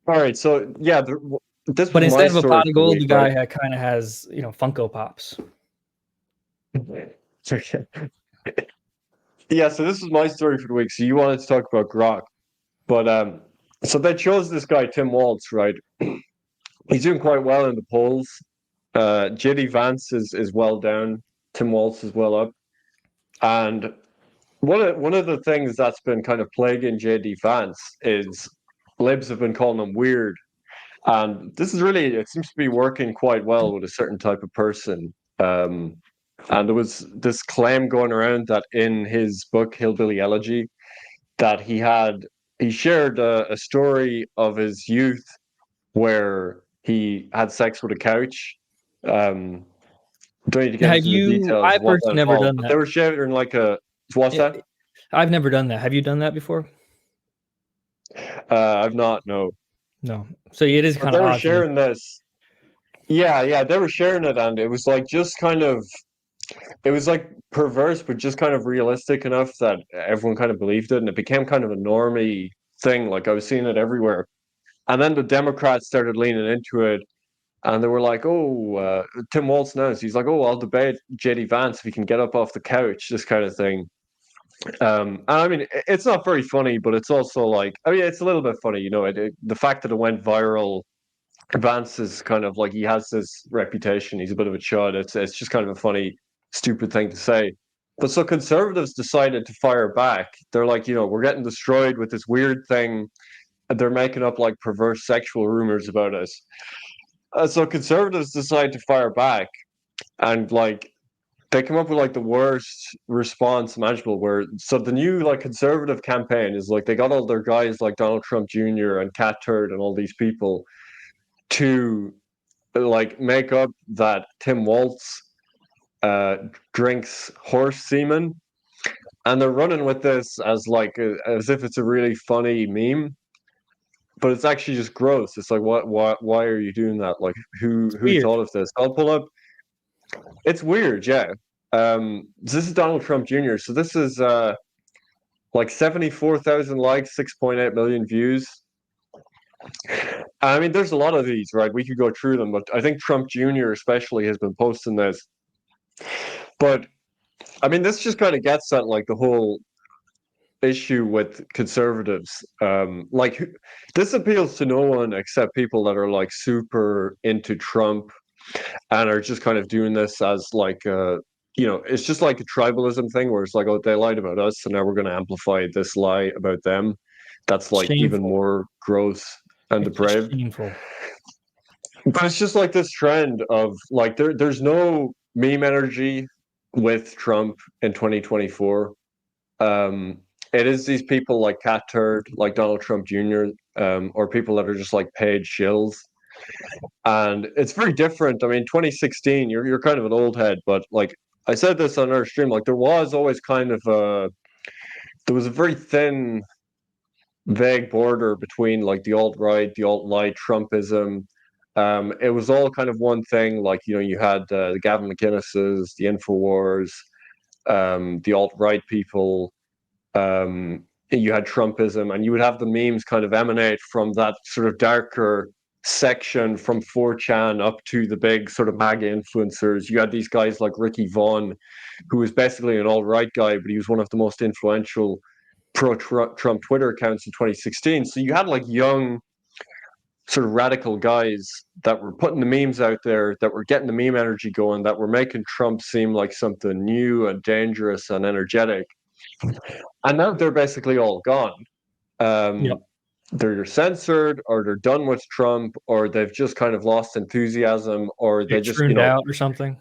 All right, so yeah, this But was my instead of a story pot of for the gold, week, the right? guy kind of has, Funko Pops. Yeah, so this was my story for the week. So you wanted to talk about Grok, but so they chose this guy Tim Walz, right? He's doing quite well in the polls. JD Vance is well down. Tim Walz is well up, and one of the things that's been kind of plaguing JD Vance is libs have been calling him weird. And this is really, it seems to be working quite well with a certain type of person. Um, and there was this claim going around that in his book, Hillbilly Elegy, that he shared a story of his youth where he had sex with a couch. Um, don't need to get Have into the you? details I of what personally that never involved, done but they that. were sharing like a, what's that? I've never done that. Have you done that before? I've not, no. No. So it is But kind they of were odd to me. sharing this. Yeah, they were sharing it, and it was like just kind of it was like perverse, but just kind of realistic enough that everyone kind of believed it, and it became kind of a normie thing. Like I was seeing it everywhere, and then the Democrats started leaning into it, and they were like, "Oh, Tim Walz knows." He's like, "Oh, I'll debate JD Vance if he can get up off the couch," this kind of thing. And I mean, it's not very funny, but it's also like, I mean, it's a little bit funny, the fact that it went viral. Vance is kind of like he has this reputation. He's a bit of a chud. It's just kind of a funny, stupid thing to say. But so conservatives decided to fire back. They're like, we're getting destroyed with this weird thing. And they're making up like perverse sexual rumors about us. So conservatives decide to fire back, and like they come up with like the worst response imaginable. Where so the new like conservative campaign is like they got all their guys like Donald Trump Jr. and Cat Turd and all these people to like make up that Tim Walz uh, drinks horse semen, and they're running with this as like as if it's a really funny meme, but it's actually just gross. It's like why are you doing that? Like It's who weird. thought of this? I'll pull up. It's weird, yeah. This is Donald Trump Jr. So this is like 74,000 likes, 6.8 million views. I mean, there's a lot of these, right? We could go through them, but I think Trump Jr. especially has been posting this. But I mean, this just kind of gets at like the whole issue with conservatives. This appeals to no one except people that are like super into Trump and are just kind of doing this as like it's just like a tribalism thing where it's like, oh, they lied about us, so now we're going to amplify this lie about them. That's like even Shameful. more gross and It's just depraved. shameful. But it's just like this trend of like there's no meme energy with Trump in 2024. Um, it is these people like Cat Turd, like Donald Trump Jr., or people that are just like paid shills. And it's very different. I mean, 2016, you're kind of an old head, but like I said this on our stream, like there was always kind of there was a very thin, vague border between like the alt right, the alt right, Trumpism. It was all kind of one thing. Like you had the Gavin McInnes's, the Infowars, the alt right people. You had Trumpism, and you would have the memes kind of emanate from that sort of darker section from 4chan up to the big sort of MAGA influencers. You had these guys like Ricky Vaughn, who was basically an alt right guy, but he was one of the most influential pro Trump Twitter accounts in 2016. So you had like young, sort of radical guys that were putting the memes out there, that were getting the meme energy going, that were making Trump seem like something new and dangerous and energetic. And now they're basically all gone. Yep. Um, they're censored, or they're done with Trump, or they've just kind of lost enthusiasm, or They're they just, tuned out or something.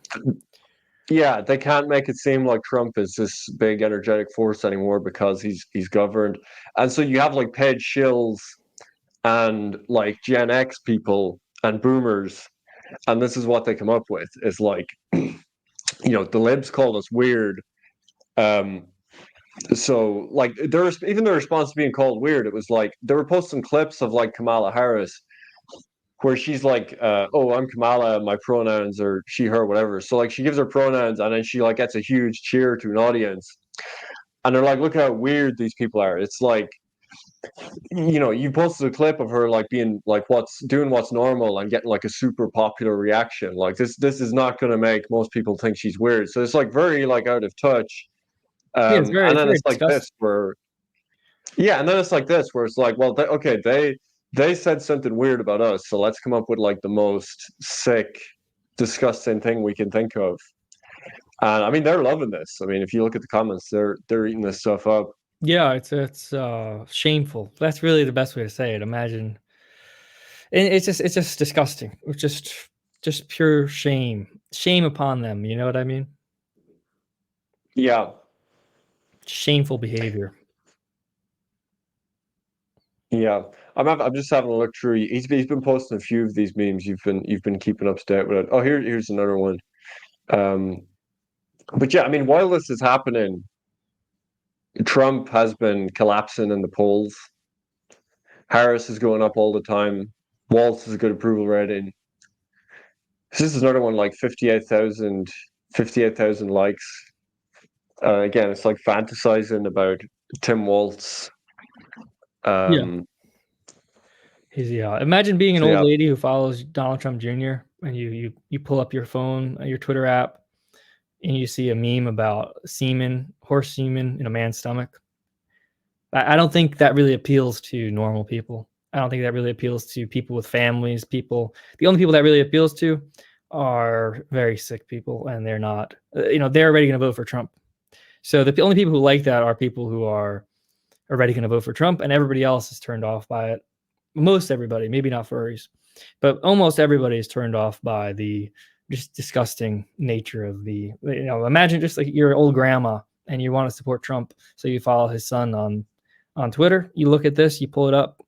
yeah, they can't make it seem like Trump is this big energetic force anymore because he's governed. And so you have like paid shills and like Gen X people and boomers, and this is what they come up with is like, the libs called us weird. Um, so like there's even the response to being called weird, it was like they were posting clips of like Kamala Harris where she's like, oh, I'm Kamala, my pronouns are she, her, whatever. So like she gives her pronouns and then she like gets a huge cheer to an audience. And they're like, look how weird these people are. It's like you posted a clip of her like being like what's normal and getting like a super popular reaction. Like this is not going to make most people think she's weird. So it's like very like out of touch. Yeah, And it's then very it's like disgusting. this where yeah, and then it's like this where it's like, well, they said something weird about us, so let's come up with like the most sick, disgusting thing we can think of. And I mean, they're loving this. I mean, if you look at the comments, they're eating this stuff up. Yeah, it's shameful. That's really the best way to say it. Imagine, and it's just disgusting. It's just pure shame, shame upon them. You know what I mean? Yeah, Shameful behavior. yeah. I'm just having a look through. He's been posting a few of these memes. You've been keeping up to date with it. Oh, here's another one. Um, but yeah, I mean, while this is happening, Trump has been collapsing in the polls. Harris is going up all the time. Walz has a good approval rating. This is another one like 58,000 likes. Again, it's like fantasizing about Tim Walz. Yeah. Um, Imagine being an so old yeah, lady who follows Donald Trump Jr. and you pull up your phone, your Twitter app, and you see a meme about semen, horse semen in a man's stomach. I don't think that really appeals to normal people. I don't think that really appeals to people with families. The only people that really appeals to are very sick people, and they're not. They're already going to vote for Trump. So the only people who like that are people who are already going to vote for Trump, and everybody else is turned off by it. Most everybody, maybe not furries, but almost everybody is turned off by the just disgusting nature of imagine just like your old grandma and you want to support Trump, so you follow his son on Twitter. You look at this, you pull it up,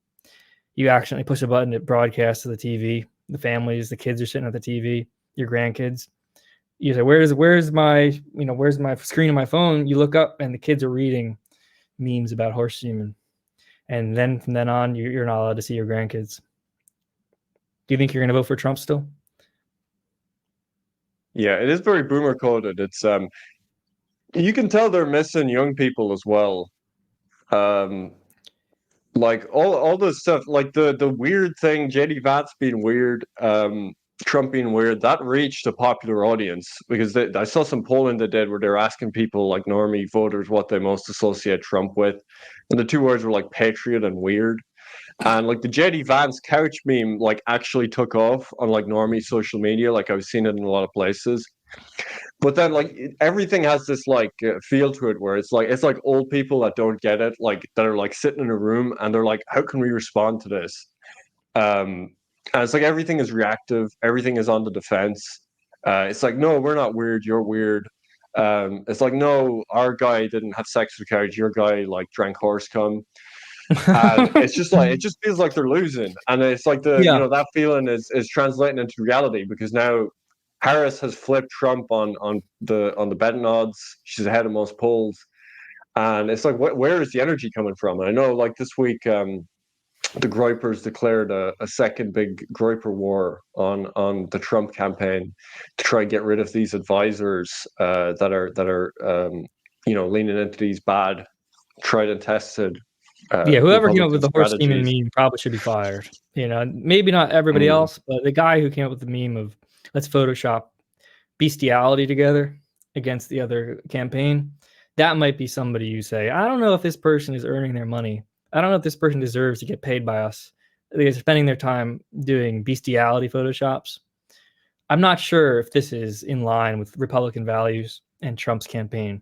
you accidentally push a button, it broadcasts to the TV. The families, the kids are sitting at the TV, your grandkids. You say, where's my screen of my phone? You look up and the kids are reading memes about horse semen. And then from then on, you're not allowed to see your grandkids. Do you think you're going to vote for Trump still? yeah, it is very boomer coded. It's you can tell they're missing young people as well. Um, like all this stuff, like the weird thing, JD Vance being weird, Trump being weird, that reached a popular audience because I saw some polling they did where they're asking people like normie voters what they most associate Trump with, and the two words were like patriot and weird. And like the JD Vance couch meme like actually took off on like normie social media, like I've seen it in a lot of places. But then like everything has this like feel to it where it's like old people that don't get it, like that are like sitting in a room and they're like, how can we respond to this? And it's like everything is reactive, everything is on the defense. It's like, no, we're not weird, you're weird. It's like, no, our guy didn't have sex with carriage, your guy like drank horse cum. And it's just like it just feels like they're losing. And it's like Yeah. that feeling is translating into reality because now Harris has flipped Trump on the betting odds. She's ahead of most polls. And it's like, where is the energy coming from? And I know, like this week, the Groypers declared a second big Groyper war on the Trump campaign to try and get rid of these advisors that are leaning into these bad, tried and tested Yeah, whoever came up Republican with the horse semen strategies. meme probably should be fired. Maybe not everybody Mm. else, but the guy who came up with the meme of let's Photoshop bestiality together against the other campaign, that might be somebody you say, I don't know if this person is earning their money. I don't know if this person deserves to get paid by us. They're spending their time doing bestiality Photoshops. I'm not sure if this is in line with Republican values and Trump's campaign.